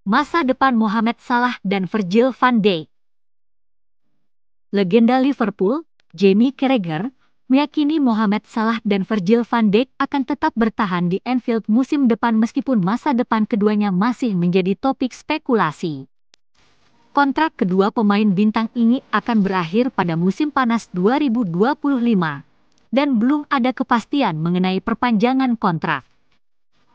Masa depan Mohamed Salah dan Virgil van Dijk. Legenda Liverpool, Jamie Carragher, meyakini Mohamed Salah dan Virgil van Dijk akan tetap bertahan di Anfield musim depan meskipun masa depan keduanya masih menjadi topik spekulasi. Kontrak kedua pemain bintang ini akan berakhir pada musim panas 2025 dan belum ada kepastian mengenai perpanjangan kontrak.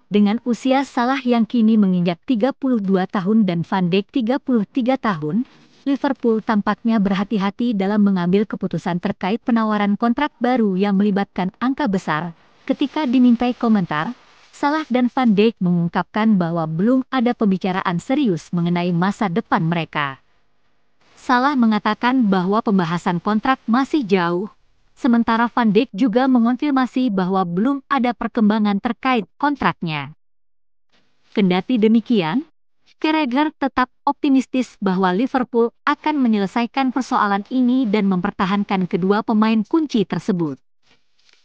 Dengan usia Salah yang kini menginjak 32 tahun dan Van Dijk 33 tahun, Liverpool tampaknya berhati-hati dalam mengambil keputusan terkait penawaran kontrak baru yang melibatkan angka besar. Ketika dimintai komentar, Salah dan Van Dijk mengungkapkan bahwa belum ada pembicaraan serius mengenai masa depan mereka. Salah mengatakan bahwa pembahasan kontrak masih jauh, sementara Van Dijk juga mengonfirmasi bahwa belum ada perkembangan terkait kontraknya. Kendati demikian, Carragher tetap optimistis bahwa Liverpool akan menyelesaikan persoalan ini dan mempertahankan kedua pemain kunci tersebut.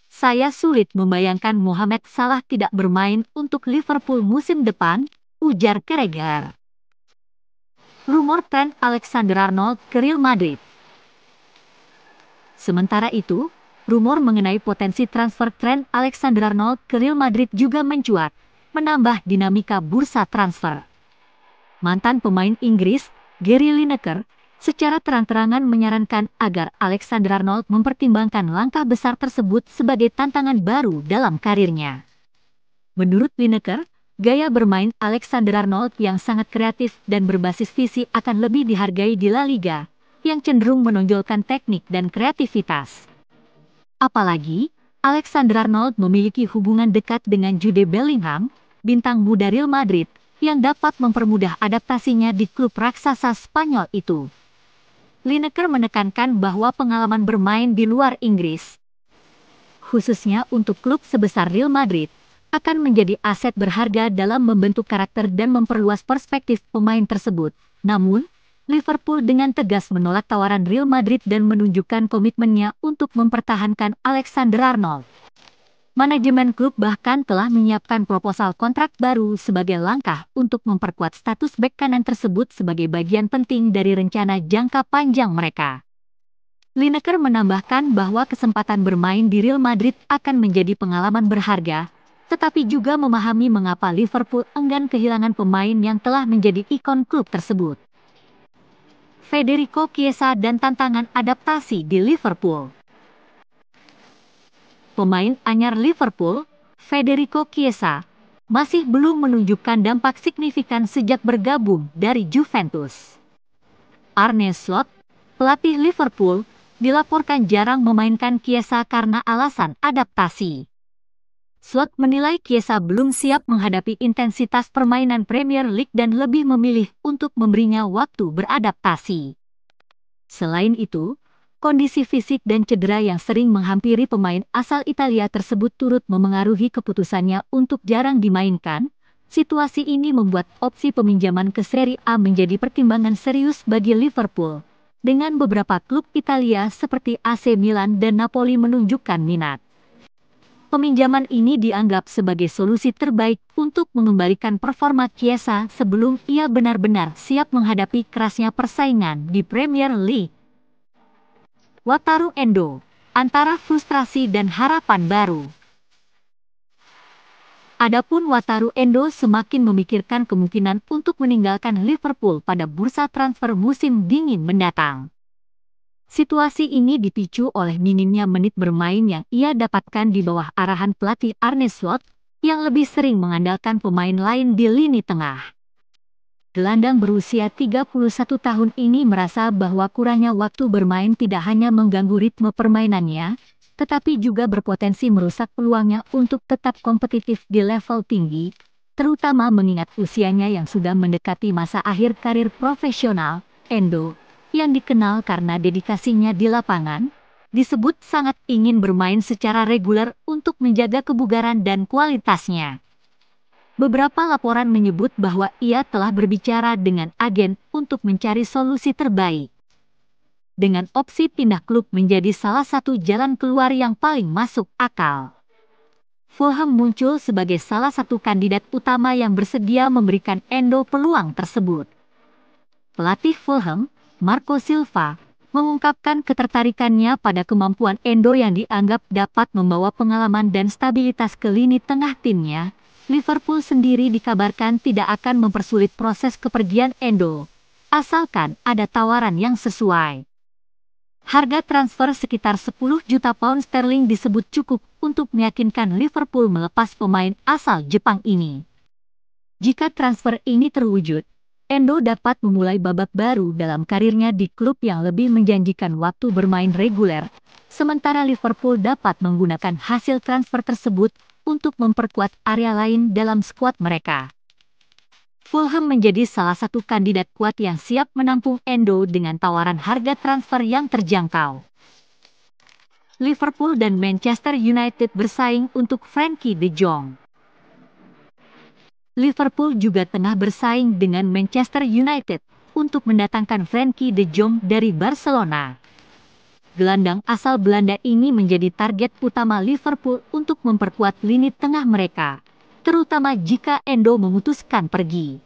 Saya sulit membayangkan Mohamed Salah tidak bermain untuk Liverpool musim depan, ujar Carragher. Rumor Trent Alexander-Arnold ke Real Madrid. Sementara itu, rumor mengenai potensi transfer Trent Alexander-Arnold ke Real Madrid juga mencuat, menambah dinamika bursa transfer. Mantan pemain Inggris, Gary Lineker, secara terang-terangan menyarankan agar Alexander-Arnold mempertimbangkan langkah besar tersebut sebagai tantangan baru dalam karirnya. Menurut Lineker, gaya bermain Alexander-Arnold yang sangat kreatif dan berbasis visi akan lebih dihargai di La Liga, yang cenderung menonjolkan teknik dan kreativitas. Apalagi, Alexander-Arnold memiliki hubungan dekat dengan Jude Bellingham, bintang muda Real Madrid, yang dapat mempermudah adaptasinya di klub raksasa Spanyol itu. Lineker menekankan bahwa pengalaman bermain di luar Inggris, khususnya untuk klub sebesar Real Madrid, akan menjadi aset berharga dalam membentuk karakter dan memperluas perspektif pemain tersebut. Namun, Liverpool dengan tegas menolak tawaran Real Madrid dan menunjukkan komitmennya untuk mempertahankan Alexander-Arnold. Manajemen klub bahkan telah menyiapkan proposal kontrak baru sebagai langkah untuk memperkuat status bek kanan tersebut sebagai bagian penting dari rencana jangka panjang mereka. Lineker menambahkan bahwa kesempatan bermain di Real Madrid akan menjadi pengalaman berharga, tetapi juga memahami mengapa Liverpool enggan kehilangan pemain yang telah menjadi ikon klub tersebut. Federico Chiesa dan tantangan adaptasi di Liverpool. Pemain anyar Liverpool, Federico Chiesa, masih belum menunjukkan dampak signifikan sejak bergabung dari Juventus. Arne Slot, pelatih Liverpool, dilaporkan jarang memainkan Chiesa karena alasan adaptasi. Slot menilai Chiesa belum siap menghadapi intensitas permainan Premier League dan lebih memilih untuk memberinya waktu beradaptasi. Selain itu, kondisi fisik dan cedera yang sering menghampiri pemain asal Italia tersebut turut memengaruhi keputusannya untuk jarang dimainkan. Situasi ini membuat opsi peminjaman ke Serie A menjadi pertimbangan serius bagi Liverpool, dengan beberapa klub Italia seperti AC Milan dan Napoli menunjukkan minat. Peminjaman ini dianggap sebagai solusi terbaik untuk mengembalikan performa Chiesa sebelum ia benar-benar siap menghadapi kerasnya persaingan di Premier League. Wataru Endo, antara frustrasi dan harapan baru. Adapun Wataru Endo semakin memikirkan kemungkinan untuk meninggalkan Liverpool pada bursa transfer musim dingin mendatang. Situasi ini dipicu oleh minimnya menit bermain yang ia dapatkan di bawah arahan pelatih Arne Slot, yang lebih sering mengandalkan pemain lain di lini tengah. Gelandang berusia 31 tahun ini merasa bahwa kurangnya waktu bermain tidak hanya mengganggu ritme permainannya, tetapi juga berpotensi merusak peluangnya untuk tetap kompetitif di level tinggi, terutama mengingat usianya yang sudah mendekati masa akhir karir profesional. Endo, yang dikenal karena dedikasinya di lapangan, disebut sangat ingin bermain secara reguler untuk menjaga kebugaran dan kualitasnya. Beberapa laporan menyebut bahwa ia telah berbicara dengan agen untuk mencari solusi terbaik, dengan opsi pindah klub menjadi salah satu jalan keluar yang paling masuk akal. Fulham muncul sebagai salah satu kandidat utama yang bersedia memberikan Endo peluang tersebut. Pelatih Fulham, Marco Silva, mengungkapkan ketertarikannya pada kemampuan Endo yang dianggap dapat membawa pengalaman dan stabilitas ke lini tengah timnya. Liverpool sendiri dikabarkan tidak akan mempersulit proses kepergian Endo, asalkan ada tawaran yang sesuai. Harga transfer sekitar 10 juta pound sterling disebut cukup untuk meyakinkan Liverpool melepas pemain asal Jepang ini. Jika transfer ini terwujud, Endo dapat memulai babak baru dalam karirnya di klub yang lebih menjanjikan waktu bermain reguler, sementara Liverpool dapat menggunakan hasil transfer tersebut untuk memperkuat area lain dalam skuad mereka. Fulham menjadi salah satu kandidat kuat yang siap menampung Endo dengan tawaran harga transfer yang terjangkau. Liverpool dan Manchester United bersaing untuk Frenkie de Jong. Liverpool juga tengah bersaing dengan Manchester United untuk mendatangkan Frenkie de Jong dari Barcelona. Gelandang asal Belanda ini menjadi target utama Liverpool untuk memperkuat lini tengah mereka, terutama jika Endo memutuskan pergi.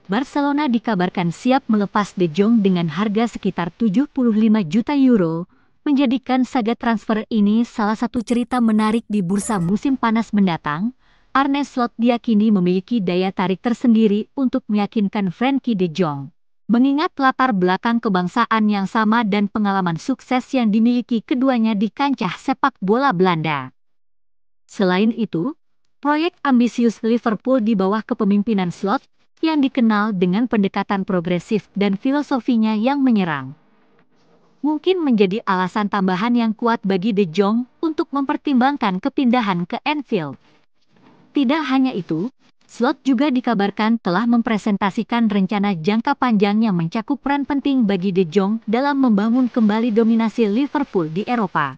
Barcelona dikabarkan siap melepas De Jong dengan harga sekitar 75 juta euro, menjadikan saga transfer ini salah satu cerita menarik di bursa musim panas mendatang. Arne Slot diyakini memiliki daya tarik tersendiri untuk meyakinkan Frenkie de Jong, mengingat latar belakang kebangsaan yang sama dan pengalaman sukses yang dimiliki keduanya di kancah sepak bola Belanda. Selain itu, proyek ambisius Liverpool di bawah kepemimpinan Slot, yang dikenal dengan pendekatan progresif dan filosofinya yang menyerang, mungkin menjadi alasan tambahan yang kuat bagi De Jong untuk mempertimbangkan kepindahan ke Anfield. Tidak hanya itu, Slot juga dikabarkan telah mempresentasikan rencana jangka panjang yang mencakup peran penting bagi De Jong dalam membangun kembali dominasi Liverpool di Eropa.